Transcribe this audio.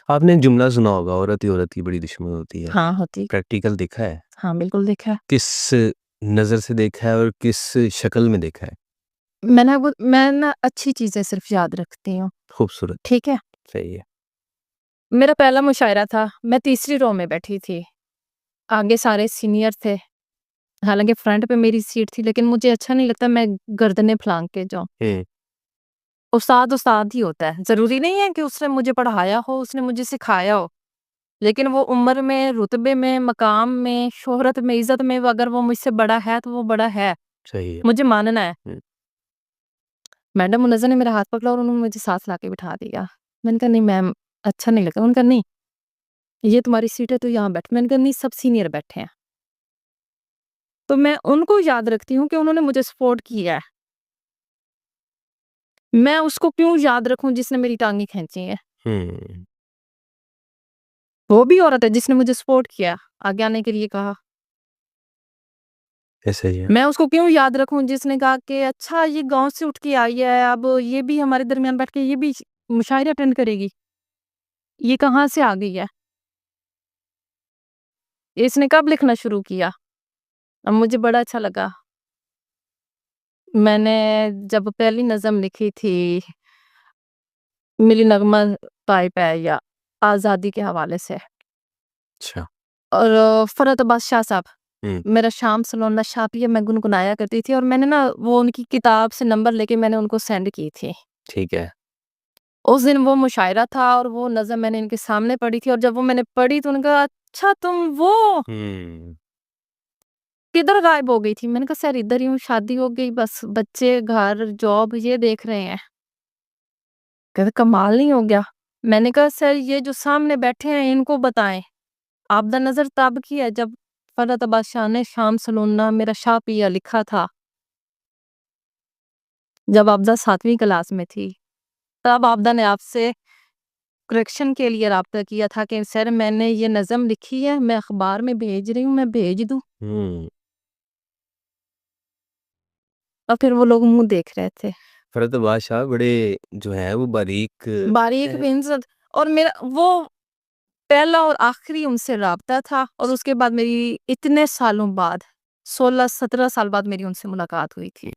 آپ نے ایک جملہ سنا ہوگا، عورت ہی عورت کی بڑی دشمن ہوتی ہے، ہاں ہوتی، پریکٹیکل دیکھا ہے؟ ہاں بالکل دیکھا ہے۔ کس نظر سے دیکھا ہے اور کس شکل میں دیکھا ہے؟ میں نا اچھی چیزیں صرف یاد رکھتی ہوں، خوبصورت، ٹھیک ہے؟ صحیح ہے۔ میرا پہلا مشاعرہ تھا، میں تیسری رو میں بیٹھی تھی، آگے سارے سینئر تھے، حالانکہ فرنٹ پہ میری سیٹ تھی، لیکن مجھے اچھا نہیں لگتا میں گردنیں پھلانگ کے جاؤں۔ استاد استاد ہی ہوتا ہے، ضروری نہیں ہے کہ اس نے مجھے پڑھایا ہو، اس نے مجھے سکھایا ہو، لیکن وہ عمر میں، رتبے میں، مقام میں، شہرت میں، عزت میں، اگر وہ مجھ سے بڑا ہے تو وہ بڑا ہے، صحیح ہے۔ مجھے ماننا ہے۔ میڈم منزل نے میرا ہاتھ پکڑا اور انہوں نے مجھے ساتھ لا کے بٹھا دیا۔ میں نے کہا نہیں میم، اچھا نہیں لگتا۔ انہوں نے کہا نہیں، یہ تمہاری سیٹ ہے تو یہاں بیٹھ۔ میں نے کہا نہیں، سب سینئر بیٹھے ہیں۔ تو میں ان کو یاد رکھتی ہوں کہ انہوں نے مجھے سپورٹ کیا ہے، میں اس کو کیوں یاد رکھوں جس نے میری ٹانگیں کھینچی ہیں؟ وہ بھی عورت ہے جس نے مجھے سپورٹ کیا، آگے آنے کے لیے کہا۔ ایسا ہی ہے۔ میں اس کو کیوں یاد رکھوں جس نے کہا کہ اچھا یہ گاؤں سے اٹھ کے آئی ہے، اب یہ بھی ہمارے درمیان بیٹھ کے یہ بھی مشاعرہ اٹینڈ کرے گی، یہ کہاں سے آ گئی ہے؟ اس نے کب لکھنا شروع کیا؟ اب مجھے بڑا اچھا لگا، میں نے جب پہلی نظم لکھی تھی ملی نغمہ طائب ہے یا آزادی کے حوالے سے، اچھا۔ اور فرحت عباس شاہ صاحب، میرا شام سلونا شاپیہ میں گنگنایا کرتی تھی، اور میں نے نا وہ ان کی کتاب سے نمبر لے کے میں نے ان کو سینڈ کی تھی۔ ٹھیک ہے۔ اس دن وہ مشاعرہ تھا اور وہ نظم میں نے ان کے سامنے پڑھی تھی، اور جب وہ میں نے پڑھی تو ان کا اچھا تم وہ کدھر غائب ہو گئی تھی؟ میں نے کہا سر ادھر ہی ہوں، شادی ہو گئی، بس بچے، گھر، جاب یہ دیکھ رہے ہیں۔ کہتے کمال نہیں ہو گیا؟ میں نے کہا سر یہ جو سامنے بیٹھے ہیں ان کو بتائیں، آبدہ نظر تب کی ہے جب فرحت عباس شاہ نے شام سلونا میرا شاہ پیا لکھا تھا، جب آبدہ 7ویں کلاس میں تھی، تب آبدہ نے آپ سے کریکشن کے لیے رابطہ کیا تھا کہ سر میں نے یہ نظم لکھی ہے، میں اخبار میں بھیج رہی ہوں، میں بھیج دوں؟ اور پھر وہ لوگ منہ دیکھ رہے تھے۔ فرحت عباس شاہ بڑے جو ہیں وہ باریک بے عزت، اور میرا وہ پہلا اور آخری ان سے رابطہ تھا، اور اس کے بعد میری اتنے سالوں بعد 16-17 سال بعد میری ان سے ملاقات ہوئی تھی۔